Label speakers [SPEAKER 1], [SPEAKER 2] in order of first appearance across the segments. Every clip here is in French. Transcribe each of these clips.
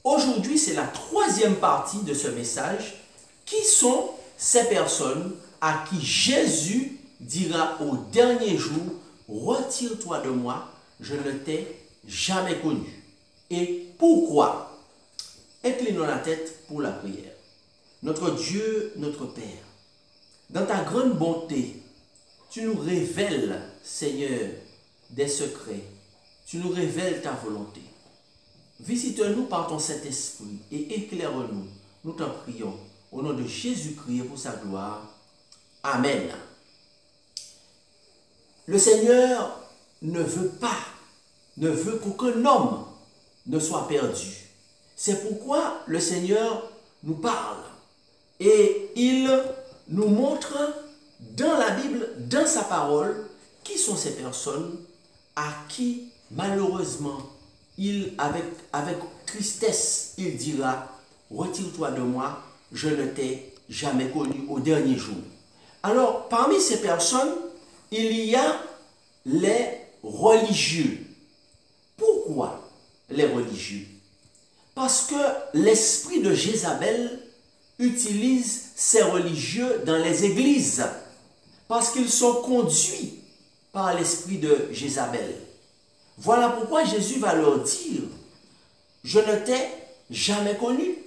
[SPEAKER 1] Aujourd'hui, c'est la troisième partie de ce message. Qui sont ces personnes à qui Jésus dira au dernier jour, retire-toi de moi, je ne t'ai jamais connu. Et pourquoi? Inclinons la tête pour la prière. Notre Dieu, notre Père, dans ta grande bonté, tu nous révèles, Seigneur, des secrets. Tu nous révèles ta volonté. Visite-nous par ton Saint-Esprit et éclaire-nous. Nous t'en prions. Au nom de Jésus-Christ et pour sa gloire. Amen. Le Seigneur ne veut qu'aucun homme ne soit perdu. C'est pourquoi le Seigneur nous parle. Et il nous montre dans la Bible, dans sa parole, qui sont ces personnes à qui, malheureusement, avec tristesse, il dira, retire-toi de moi, je ne t'ai jamais connu au dernier jour. Alors, parmi ces personnes, il y a les religieux. Pourquoi les religieux? Parce que l'esprit de Jézabel utilise ces religieux dans les églises, parce qu'ils sont conduits par l'esprit de Jézabel. Voilà pourquoi Jésus va leur dire, je ne t'ai jamais connu.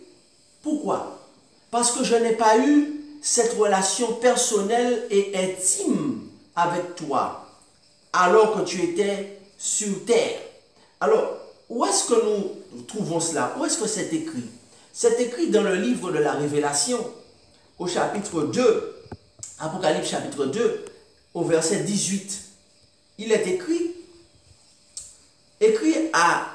[SPEAKER 1] Pourquoi? Parce que je n'ai pas eu cette relation personnelle et intime avec toi, alors que tu étais sur terre. Alors, où est-ce que nous trouvons cela? Où est-ce que c'est écrit? C'est écrit dans le livre de la Révélation, au chapitre 2, Apocalypse chapitre 2, au verset 18. Il est écrit à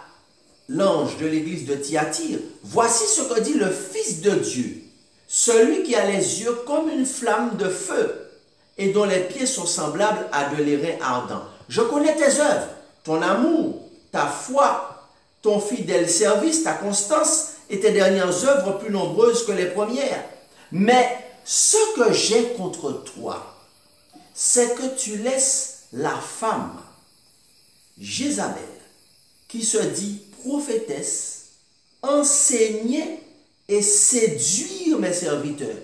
[SPEAKER 1] l'ange de l'église de Thyatire, voici ce que dit le Fils de Dieu, celui qui a les yeux comme une flamme de feu et dont les pieds sont semblables à de l'airain ardent. Je connais tes œuvres, ton amour, ta foi, ton fidèle service, ta constance et tes dernières œuvres plus nombreuses que les premières. Mais ce que j'ai contre toi, c'est que tu laisses la femme, Jézabel, qui se dit prophétesse, enseigner et séduire mes serviteurs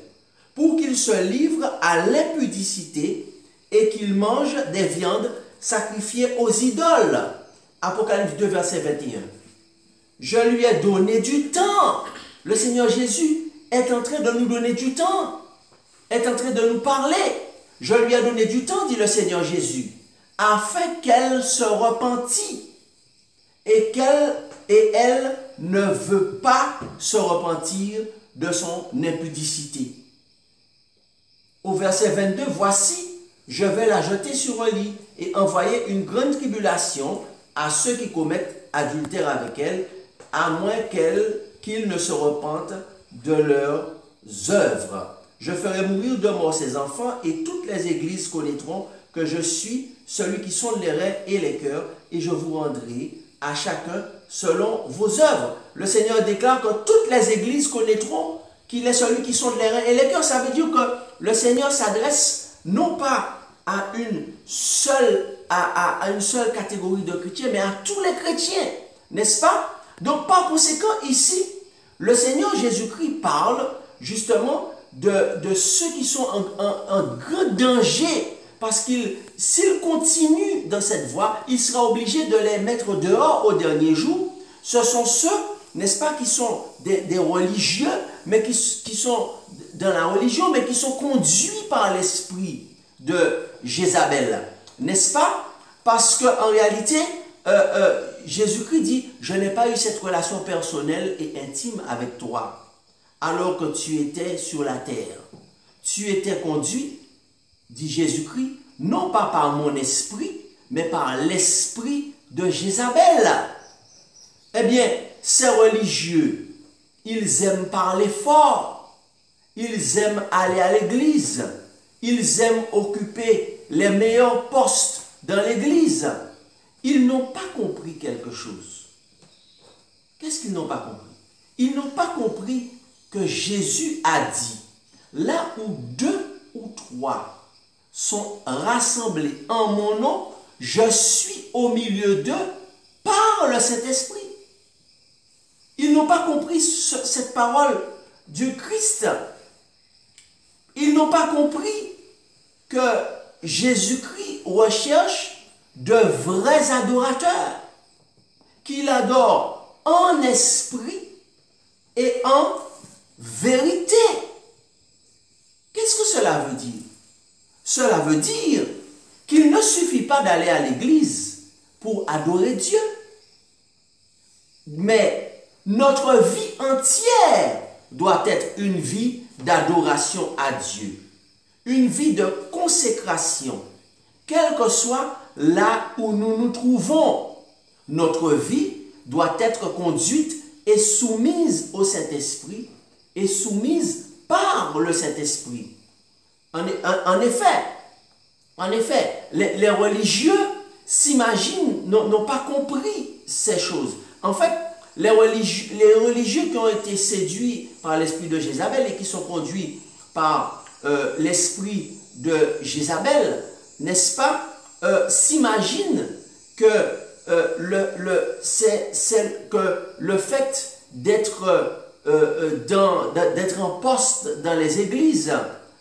[SPEAKER 1] pour qu'ils se livrent à l'impudicité et qu'ils mangent des viandes sacrifiées aux idoles. Apocalypse 2, verset 21. Je lui ai donné du temps. Le Seigneur Jésus est en train de nous donner du temps, est en train de nous parler. Je lui ai donné du temps, dit le Seigneur Jésus, afin qu'elle se repentît. Et elle ne veut pas se repentir de son impudicité. Au verset 22, voici, je vais la jeter sur un lit et envoyer une grande tribulation à ceux qui commettent adultère avec elle, à moins qu'ils ne se repentent de leurs œuvres. Je ferai mourir de mort ses enfants et toutes les églises connaîtront que je suis celui qui sonde les reins et les cœurs et je vous rendrai à chacun selon vos œuvres. Le Seigneur déclare que toutes les églises connaîtront qu'il est celui qui sonde les reins et les cœurs. Ça veut dire que le Seigneur s'adresse non pas à une seule catégorie de chrétiens, mais à tous les chrétiens, n'est-ce pas? Donc par conséquent, ici, le Seigneur Jésus-Christ parle justement de ceux qui sont en grand danger, parce qu'il s'il continue dans cette voie, il sera obligé de les mettre dehors au dernier jour. Ce sont ceux, n'est-ce pas, qui sont des religieux, mais qui sont dans la religion, mais qui sont conduits par l'esprit de Jézabel, n'est-ce pas? Parce qu'en réalité, Jésus-Christ dit, je n'ai pas eu cette relation personnelle et intime avec toi, alors que tu étais sur la terre. Tu étais conduit, dit Jésus-Christ, non pas par mon esprit, mais par l'esprit de Jézabel. Eh bien, ces religieux, ils aiment parler fort, ils aiment aller à l'église, ils aiment occuper les meilleurs postes dans l'église. Ils n'ont pas compris quelque chose. Qu'est-ce qu'ils n'ont pas compris? Ils n'ont pas compris que Jésus a dit, là où 2 ou 3 sont rassemblés en mon nom, je suis au milieu d'eux par le Saint-Esprit. Ils n'ont pas compris cette parole du Christ. Ils n'ont pas compris que Jésus-Christ recherche de vrais adorateurs, qu'il adore en esprit et en vérité. Qu'est-ce que cela veut dire? Cela veut dire qu'il ne suffit pas d'aller à l'église pour adorer Dieu, mais notre vie entière doit être une vie d'adoration à Dieu, une vie de consécration, quel que soit là où nous nous trouvons. Notre vie doit être conduite et soumise au Saint-Esprit et soumise par le Saint-Esprit. En effet, les religieux s'imaginent, n'ont pas compris ces choses. En fait, les religieux qui ont été séduits par l'esprit de Jézabel et qui sont conduits par l'esprit de Jézabel, n'est-ce pas, s'imaginent que le fait d'être en poste dans les églises,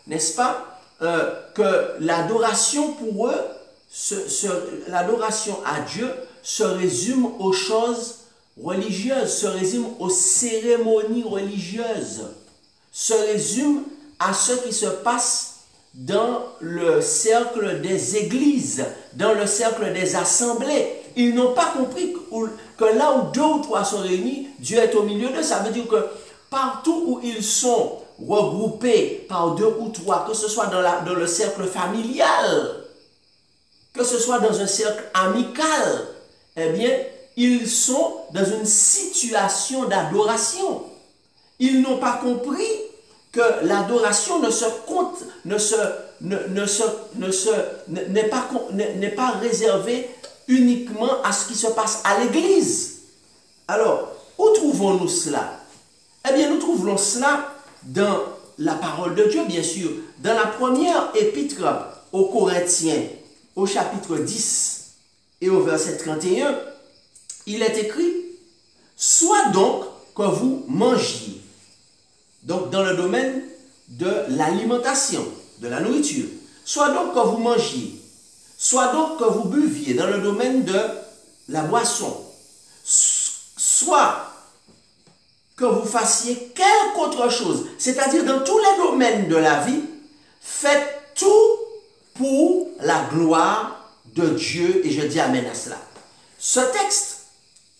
[SPEAKER 1] n'est-ce pas, que l'adoration pour eux, l'adoration à Dieu se résume aux choses religieuses, se résume aux cérémonies religieuses, se résume à ce qui se passe dans le cercle des églises, dans le cercle des assemblées. Ils n'ont pas compris que là où 2 ou 3 sont réunis, Dieu est au milieu d'eux. Ça veut dire que partout où ils sont regroupés par 2 ou 3, que ce soit dans le cercle familial, que ce soit dans un cercle amical, eh bien, ils sont dans une situation d'adoration. Ils n'ont pas compris que l'adoration n'est pas réservée uniquement à ce qui se passe à l'église. Alors, où trouvons-nous cela? Eh bien, nous trouvons cela dans la parole de Dieu, bien sûr. Dans la première épître aux Corinthiens, au chapitre 10 et au verset 31, il est écrit « Soit donc que vous mangiez ». Donc, dans le domaine de l'alimentation, de la nourriture. « Soit donc que vous mangiez ». Soit donc que vous buviez dans le domaine de la boisson, soit que vous fassiez quelque autre chose, c'est-à-dire dans tous les domaines de la vie, faites tout pour la gloire de Dieu, et je dis amen à cela. Ce texte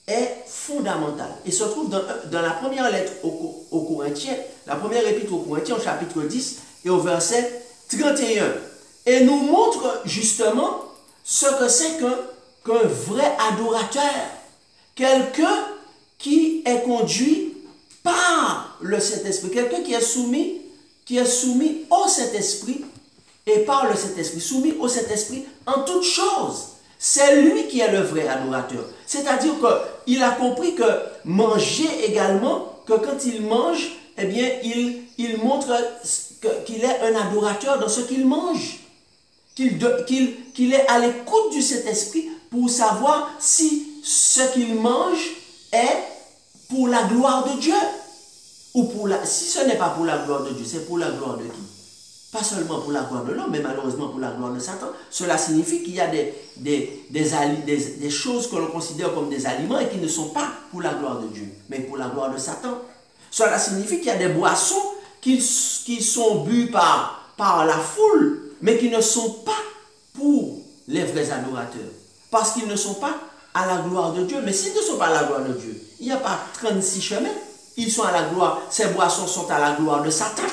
[SPEAKER 1] est fondamental et se trouve dans la première lettre aux Corinthiens, la première épître aux Corinthiens, au chapitre 10 et au verset 31. Et nous montre justement ce que c'est qu'un vrai adorateur. Quelqu'un qui est conduit par le Saint-Esprit. Quelqu'un qui est soumis au Saint-Esprit et par le Saint-Esprit. Soumis au Saint-Esprit en toutes choses. C'est lui qui est le vrai adorateur. C'est-à-dire qu'il a compris que manger également, que quand il mange, eh bien, il montre qu'il est un adorateur dans ce qu'il mange. Qu'il est à l'écoute du Saint-Esprit pour savoir si ce qu'il mange est pour la gloire de Dieu. Ou si ce n'est pas pour la gloire de Dieu, c'est pour la gloire de qui? Pas seulement pour la gloire de l'homme, mais malheureusement pour la gloire de Satan. Cela signifie qu'il y a des choses que l'on considère comme des aliments et qui ne sont pas pour la gloire de Dieu, mais pour la gloire de Satan. Cela signifie qu'il y a des boissons qui sont bues par la foule, mais qui ne sont pas pour les vrais adorateurs. Parce qu'ils ne sont pas à la gloire de Dieu. Mais s'ils ne sont pas à la gloire de Dieu, il n'y a pas 36 chemins. Ils sont à la gloire, ces boissons sont à la gloire de Satan.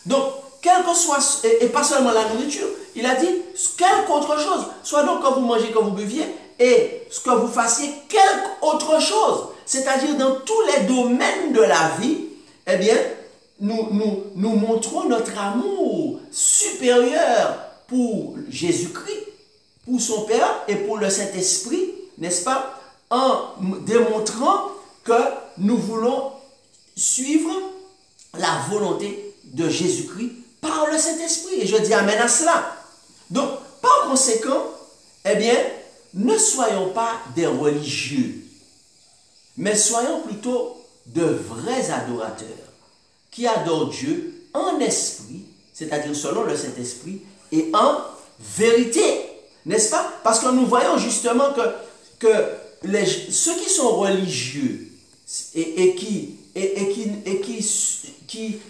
[SPEAKER 1] Donc, quel que soit, et pas seulement la nourriture, il a dit, quelque autre chose, soit donc que vous mangez, que vous buviez, et ce que vous fassiez quelque autre chose. C'est-à-dire dans tous les domaines de la vie, eh bien, nous montrons notre amour supérieur pour Jésus-Christ, pour son Père et pour le Saint-Esprit, n'est-ce pas, en démontrant que nous voulons suivre la volonté de Jésus-Christ par le Saint-Esprit. Et je dis amen à cela. Donc, par conséquent, eh bien, ne soyons pas des religieux. mais soyons plutôt de vrais adorateurs qui adorent Dieu en esprit, c'est-à-dire selon le Saint-Esprit, et en vérité. N'est-ce pas? Parce que nous voyons justement que ceux qui sont religieux et qui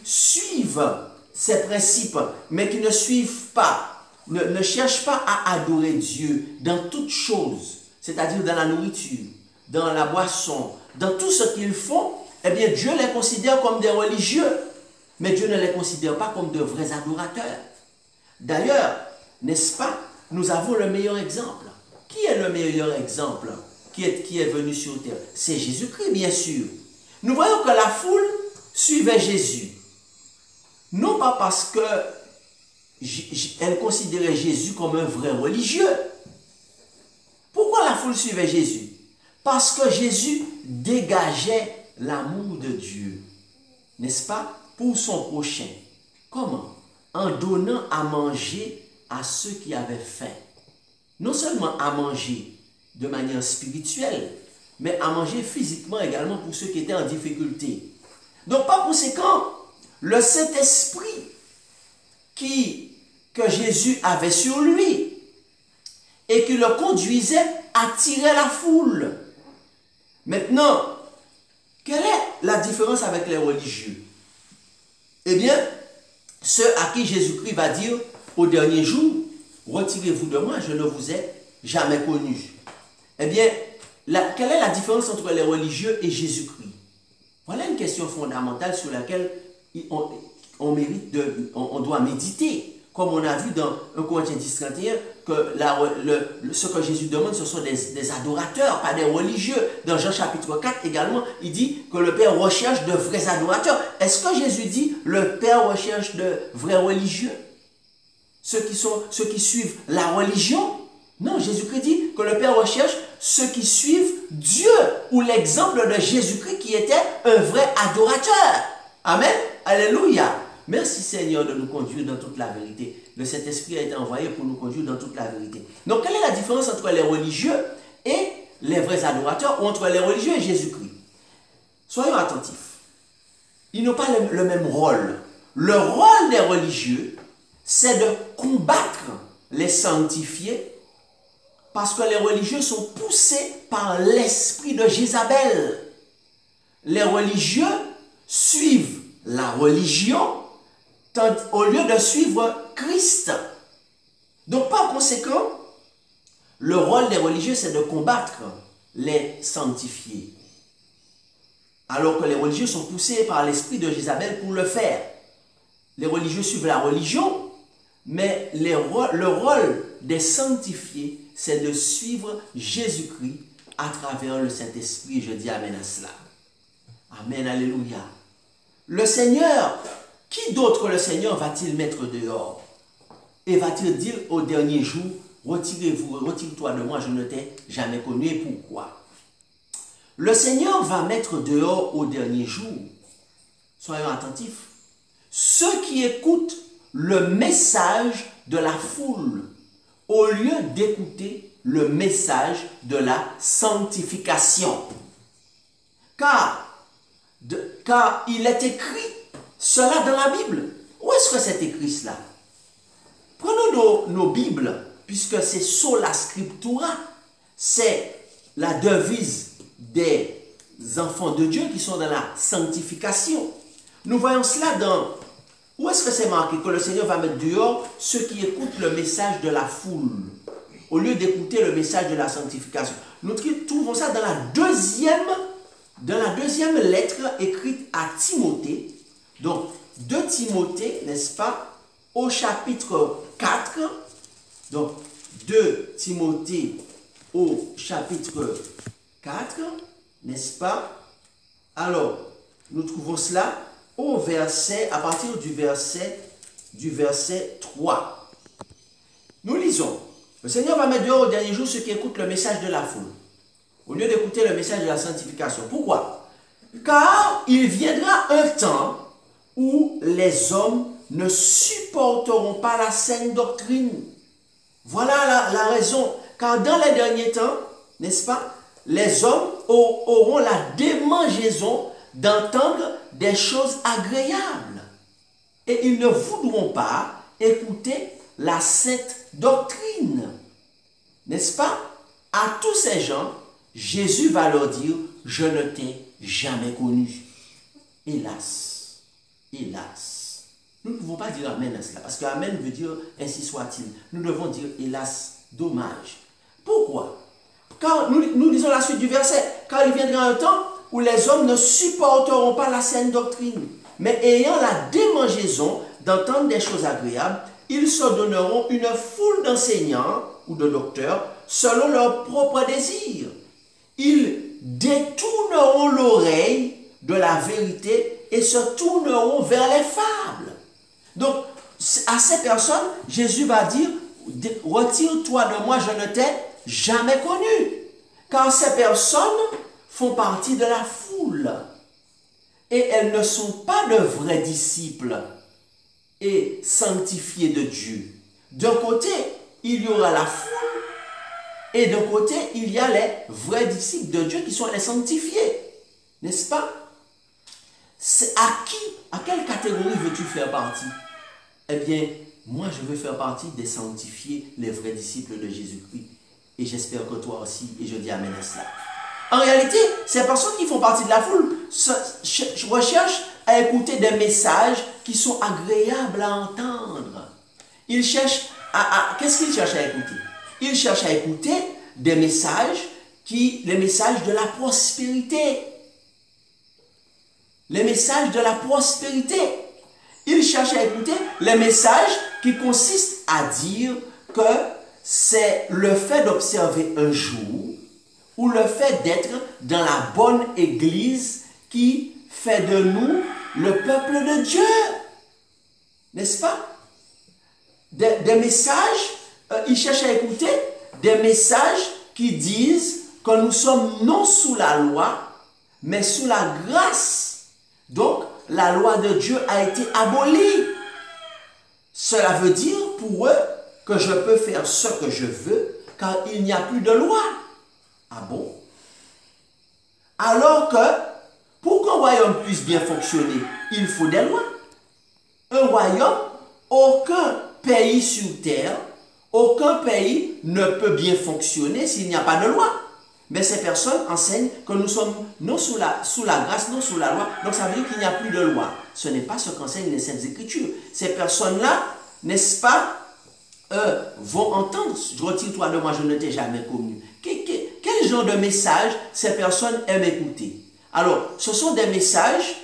[SPEAKER 1] suivent ces principes, mais qui ne suivent pas, ne cherchent pas à adorer Dieu dans toutes choses, c'est-à-dire dans la nourriture, dans la boisson, dans tout ce qu'ils font, eh bien Dieu les considère comme des religieux, mais Dieu ne les considère pas comme de vrais adorateurs. D'ailleurs, n'est-ce pas, nous avons le meilleur exemple. Qui est le meilleur exemple qui est venu sur terre? C'est Jésus-Christ, bien sûr. Nous voyons que la foule suivait Jésus. Non pas parce qu'elle considérait Jésus comme un vrai religieux. Pourquoi la foule suivait Jésus? Parce que Jésus dégageait l'amour de Dieu, n'est-ce pas, pour son prochain. Comment? En donnant à manger à ceux qui avaient faim. Non seulement à manger de manière spirituelle, mais à manger physiquement également pour ceux qui étaient en difficulté. Donc par conséquent, le Saint-Esprit que Jésus avait sur lui et qui le conduisait attirait la foule. Maintenant, quelle est la différence avec les religieux? Eh bien, ceux à qui Jésus-Christ va dire au dernier jour, retirez-vous de moi, je ne vous ai jamais connu. Eh bien, quelle est la différence entre les religieux et Jésus-Christ? Voilà une question fondamentale sur laquelle on doit méditer. Comme on a vu dans 1 Corinthiens 10, 31, que ce que Jésus demande, ce sont des adorateurs, pas des religieux. Dans Jean chapitre 4 également, il dit que le Père recherche de vrais adorateurs. Est-ce que Jésus dit le Père recherche de vrais religieux? Ceux qui suivent la religion? Non, Jésus-Christ dit que le Père recherche ceux qui suivent Dieu, ou l'exemple de Jésus-Christ qui était un vrai adorateur. Amen. Alléluia. Merci Seigneur de nous conduire dans toute la vérité. Le Saint-Esprit a été envoyé pour nous conduire dans toute la vérité. Donc, quelle est la différence entre les religieux et les vrais adorateurs, ou entre les religieux et Jésus-Christ? Soyons attentifs. Ils n'ont pas le même rôle. Le rôle des religieux, c'est de combattre les sanctifiés, parce que les religieux sont poussés par l'esprit de Jézabel. Les religieux suivent la religion au lieu de suivre Christ. Donc par conséquent, le rôle des religieux, c'est de combattre les sanctifiés. Alors que les religieux sont poussés par l'esprit de Jézabel pour le faire. Les religieux suivent la religion, mais le rôle des sanctifiés, c'est de suivre Jésus-Christ à travers le Saint-Esprit. Je dis amen à cela. Amen, alléluia. Le Seigneur, qui d'autre le Seigneur va-t-il mettre dehors? Et va-t-il dire au dernier jour, retire-toi de moi, je ne t'ai jamais connu. Et pourquoi? Le Seigneur va mettre dehors au dernier jour, soyons attentifs, ceux qui écoutent le message de la foule, au lieu d'écouter le message de la sanctification. Car il est écrit cela dans la Bible. Où est-ce que c'est écrit cela? Prenons nos Bibles, puisque c'est sola scriptura, c'est la devise des enfants de Dieu qui sont dans la sanctification. Nous voyons cela dans... Où est-ce que c'est marqué que le Seigneur va mettre dehors ceux qui écoutent le message de la foule, au lieu d'écouter le message de la sanctification? Nous trouvons ça dans la deuxième lettre écrite à Timothée. Donc, 2 Timothée, n'est-ce pas, au chapitre 4. Donc, 2 Timothée au chapitre 4, n'est-ce pas? Alors, nous trouvons cela à partir du verset 3. Nous lisons. Le Seigneur va mettre dehors au dernier jour ceux qui écoutent le message de la foule, au lieu d'écouter le message de la sanctification. Pourquoi? Car il viendra un temps où les hommes ne supporteront pas la saine doctrine. Voilà la raison. Car dans les derniers temps, n'est-ce pas, les hommes auront la démangeaison d'entendre des choses agréables. Et ils ne voudront pas écouter la sainte doctrine. N'est-ce pas? À tous ces gens, Jésus va leur dire, je ne t'ai jamais connu. Hélas, hélas. Nous ne pouvons pas dire Amen à cela, parce que Amen veut dire ainsi soit-il. Nous devons dire hélas, dommage. Pourquoi? Car nous lisons la suite du verset, car il viendra un temps où les hommes ne supporteront pas la saine doctrine, mais ayant la démangeaison d'entendre des choses agréables, ils se donneront une foule d'enseignants ou de docteurs selon leurs propres désirs. Ils détourneront l'oreille de la vérité et se tourneront vers les fables. Donc, à ces personnes, Jésus va dire, retire-toi de moi, je ne t'ai jamais connu. Car ces personnes font partie de la foule. Et elles ne sont pas de vrais disciples et sanctifiés de Dieu. D'un côté, il y aura la foule, et d'un côté, il y a les vrais disciples de Dieu qui sont les sanctifiés. N'est-ce pas? C'est à quelle catégorie veux-tu faire partie? Eh bien, moi, je veux faire partie des sanctifiés, les vrais disciples de Jésus-Christ. Et j'espère que toi aussi, et je dis Amen à cela. En réalité, ces personnes qui font partie de la foule recherchent à écouter des messages qui sont agréables à entendre. Ils cherchent qu'est-ce qu'ils cherchent à écouter? Ils cherchent à écouter des messages les messages de la prospérité. Les messages de la prospérité. Ils cherchent à écouter les messages qui consistent à dire que c'est le fait d'observer un jour ou le fait d'être dans la bonne église qui fait de nous le peuple de Dieu. N'est-ce pas? Des messages, ils cherchent à écouter des messages qui disent que nous sommes non sous la loi, mais sous la grâce. Donc, la loi de Dieu a été abolie. Cela veut dire pour eux que je peux faire ce que je veux, car il n'y a plus de loi. Ah bon? Alors que, pour qu'un royaume puisse bien fonctionner, il faut des lois. Un royaume, aucun pays sur terre, aucun pays ne peut bien fonctionner s'il n'y a pas de loi. Mais ces personnes enseignent que nous sommes non sous la grâce, non sous la loi. Donc ça veut dire qu'il n'y a plus de loi. Ce n'est pas ce qu'enseignent les Saintes Écritures. Ces personnes-là, n'est-ce pas, vont entendre « Retire-toi de moi, je ne t'ai jamais connu ». Quel genre de message ces personnes aiment écouter? Alors, ce sont des messages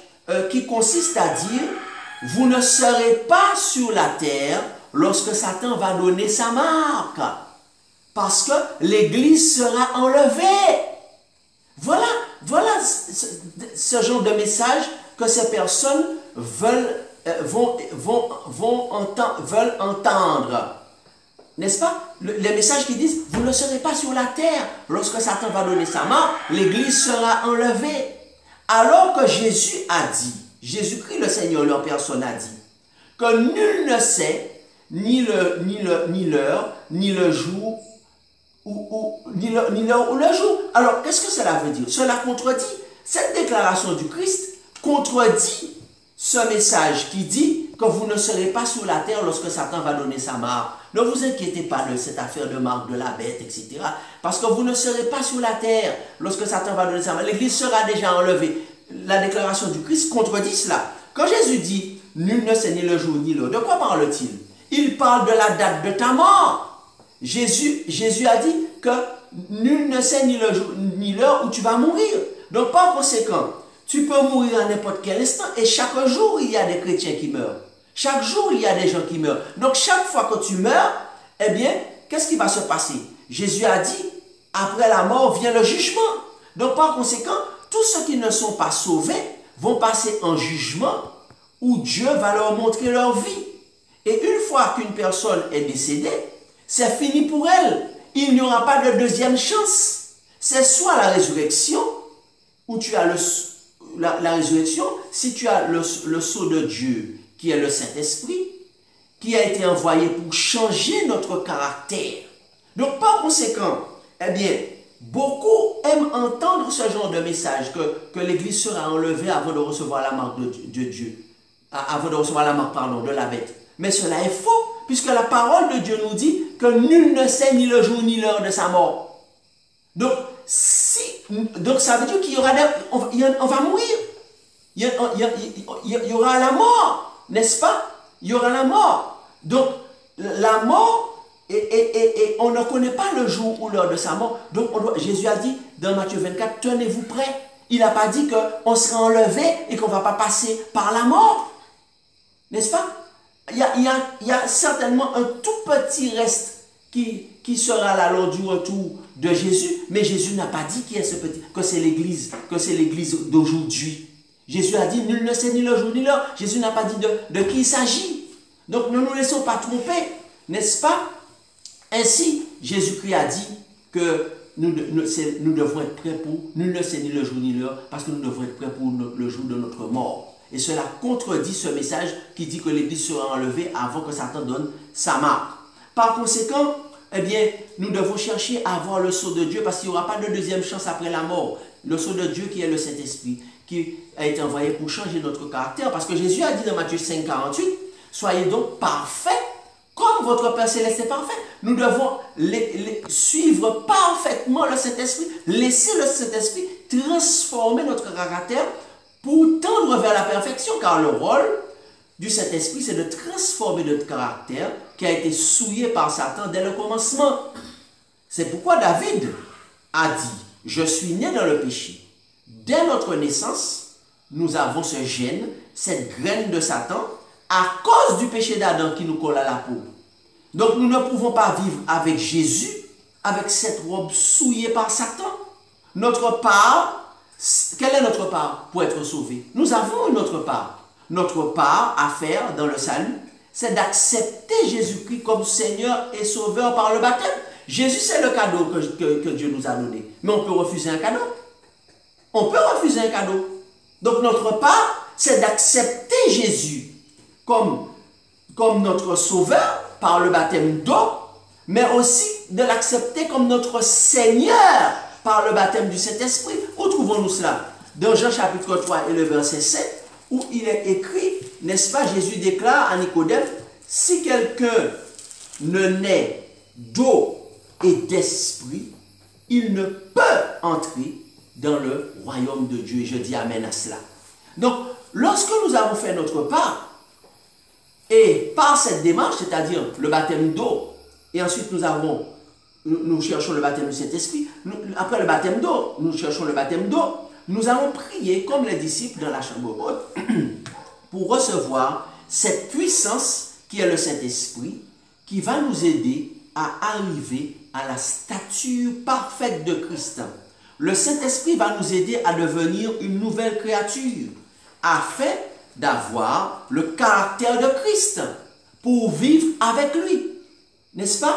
[SPEAKER 1] qui consistent à dire « Vous ne serez pas sur la terre lorsque Satan va donner sa marque. » Parce que l'Église sera enlevée. Voilà ce genre de message que ces personnes veulent entendre. N'est-ce pas? Les messages qui disent, vous ne serez pas sur la terre. Lorsque Satan va donner sa marque, l'Église sera enlevée. Alors que Jésus a dit, Jésus-Christ le Seigneur, leur personne a dit, que nul ne sait ni l'heure, ni le jour, ni l'heure ou le jour. Alors, qu'est-ce que cela veut dire? Cela contredit, cette déclaration du Christ contredit ce message qui dit que vous ne serez pas sur la terre lorsque Satan va donner sa marque. Ne vous inquiétez pas de cette affaire de marque de la bête, etc. Parce que vous ne serez pas sur la terre lorsque Satan va donner sa marque. L'Église sera déjà enlevée. La déclaration du Christ contredit cela. Quand Jésus dit « Nul ne sait ni le jour ni l'heure », de quoi parle-t-il? Il parle de la date de ta mort. Jésus a dit que nul ne sait ni le jour ni l'heure où tu vas mourir. Donc par conséquent, tu peux mourir à n'importe quel instant et chaque jour il y a des chrétiens qui meurent. Chaque jour il y a des gens qui meurent. Donc chaque fois que tu meurs, eh bien, qu'est-ce qui va se passer? Jésus a dit, après la mort vient le jugement. Donc par conséquent, tous ceux qui ne sont pas sauvés vont passer en jugement où Dieu va leur montrer leur vie. Et une fois qu'une personne est décédée, c'est fini pour elle. Il n'y aura pas de deuxième chance. C'est soit la résurrection, où tu as la résurrection, si tu as le sceau de Dieu, qui est le Saint-Esprit, qui a été envoyé pour changer notre caractère. Donc par conséquent, eh bien, beaucoup aiment entendre ce genre de message, que l'Église sera enlevée avant de recevoir la marque de Dieu, avant de recevoir la marque, pardon, de la bête. Mais cela est faux, puisque la parole de Dieu nous dit que nul ne sait ni le jour ni l'heure de sa mort. Donc, donc ça veut dire qu'il y aura on va mourir. Il y aura la mort, n'est-ce pas? Il y aura la mort. Donc, la mort, et on ne connaît pas le jour ou l'heure de sa mort. Donc, Jésus a dit dans Matthieu 24, tenez-vous prêts. Il n'a pas dit qu'on sera enlevé et qu'on ne va pas passer par la mort. N'est-ce pas? Il y a certainement un tout petit reste qui sera là lors du retour de Jésus, mais Jésus n'a pas dit qui est ce petit, que c'est l'Église d'aujourd'hui. Jésus a dit, nul ne sait ni le jour ni l'heure. Jésus n'a pas dit de qui il s'agit. Donc ne nous laissons pas tromper, n'est-ce pas? Ainsi, Jésus-Christ a dit que nous devons être prêts pour, nul ne sait ni le jour ni l'heure, parce que nous devons être prêts pour le jour de notre mort. Et cela contredit ce message qui dit que l'Église sera enlevée avant que Satan donne sa marque. Par conséquent, eh bien, nous devons chercher à avoir le sceau de Dieu, parce qu'il n'y aura pas de deuxième chance après la mort. Le sceau de Dieu qui est le Saint-Esprit, qui a été envoyé pour changer notre caractère. Parce que Jésus a dit dans Matthieu 5, 48, soyez donc parfaits comme votre Père Céleste est parfait. Nous devons suivre parfaitement le Saint-Esprit, laisser le Saint-Esprit transformer notre caractère pour tendre vers la perfection, car le rôle du Saint-Esprit, c'est de transformer notre caractère qui a été souillé par Satan dès le commencement. C'est pourquoi David a dit, je suis né dans le péché. Dès notre naissance, nous avons ce gène, cette graine de Satan, à cause du péché d'Adam qui nous colle à la peau. Donc nous ne pouvons pas vivre avec Jésus, avec cette robe souillée par Satan. Notre part, quelle est notre part pour être sauvé? Nous avons une autre part. Notre part à faire dans le salut, c'est d'accepter Jésus-Christ comme Seigneur et Sauveur par le baptême. Jésus, c'est le cadeau que Dieu nous a donné. Mais on peut refuser un cadeau. On peut refuser un cadeau. Donc notre part, c'est d'accepter Jésus comme notre Sauveur par le baptême d'eau, mais aussi de l'accepter comme notre Seigneur par le baptême du Saint-Esprit. Où trouvons-nous cela? Dans Jean chapitre 3 et le verset 7, où il est écrit, n'est-ce pas, Jésus déclare à Nicodème, si quelqu'un ne naît d'eau et d'esprit, il ne peut entrer dans le royaume de Dieu. Et je dis amen à cela. Donc, lorsque nous avons fait notre part, et par cette démarche, c'est-à-dire le baptême d'eau, et ensuite nous cherchons le baptême du Saint-Esprit, après le baptême d'eau, nous cherchons le baptême d'eau, nous allons prier comme les disciples dans la chambre haute pour recevoir cette puissance qui est le Saint-Esprit, qui va nous aider à arriver à la stature parfaite de Christ. Le Saint-Esprit va nous aider à devenir une nouvelle créature, afin d'avoir le caractère de Christ, pour vivre avec lui. N'est-ce pas?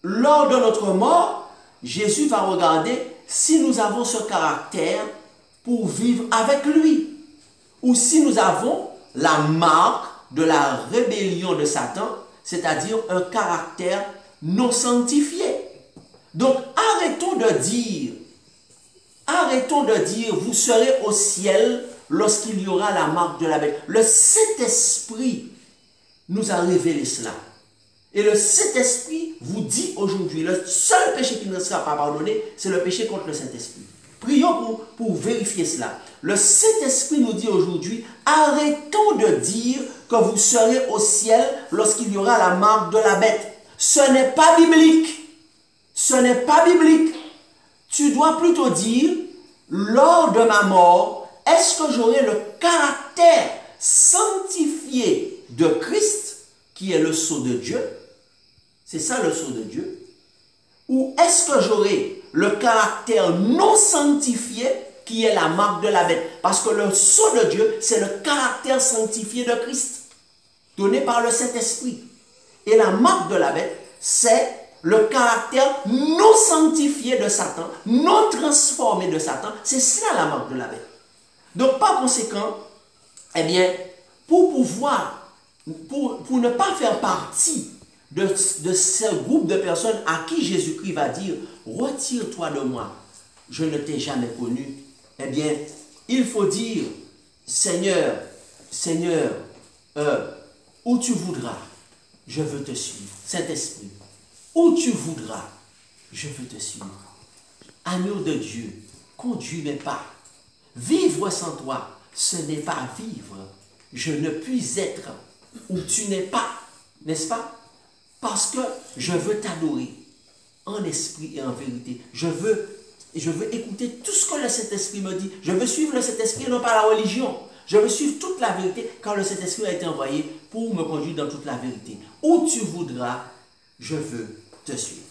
[SPEAKER 1] Lors de notre mort, Jésus va regarder si nous avons ce caractère pour vivre avec lui, ou si nous avons la marque de la rébellion de Satan, c'est-à-dire un caractère non sanctifié. Donc arrêtons de dire, vous serez au ciel lorsqu'il y aura la marque de la bête. Le Saint-Esprit nous a révélé cela. Et le Saint-Esprit vous dit aujourd'hui, le seul péché qui ne sera pas pardonné, c'est le péché contre le Saint-Esprit. Prions pour vérifier cela. Le Saint-Esprit nous dit aujourd'hui, arrêtons de dire que vous serez au ciel lorsqu'il y aura la marque de la bête. Ce n'est pas biblique. Ce n'est pas biblique. Tu dois plutôt dire, lors de ma mort, est-ce que j'aurai le caractère sanctifié de Christ, qui est le sceau de Dieu? C'est ça le sceau de Dieu. Ou est-ce que j'aurai le caractère non sanctifié, qui est la marque de la bête? Parce que le sceau de Dieu, c'est le caractère sanctifié de Christ, donné par le Saint-Esprit. Et la marque de la bête, c'est le caractère non sanctifié de Satan, non transformé de Satan. C'est cela la marque de la bête. Donc, par conséquent, eh bien, pour ne pas faire partie de ce groupe de personnes à qui Jésus-Christ va dire, retire-toi de moi, je ne t'ai jamais connu, eh bien, il faut dire, Seigneur, Seigneur, où tu voudras, je veux te suivre. Saint-Esprit, où tu voudras, je veux te suivre. Agneau de Dieu, conduis mes pas. Vivre sans toi, ce n'est pas vivre. Je ne puis être où tu n'es pas, n'est-ce pas? Parce que je veux t'adorer en esprit et en vérité. Je veux écouter tout ce que le Saint-Esprit me dit. Je veux suivre le Saint-Esprit et non pas la religion. Je veux suivre toute la vérité car le Saint-Esprit a été envoyé pour me conduire dans toute la vérité. Où tu voudras, je veux te suivre.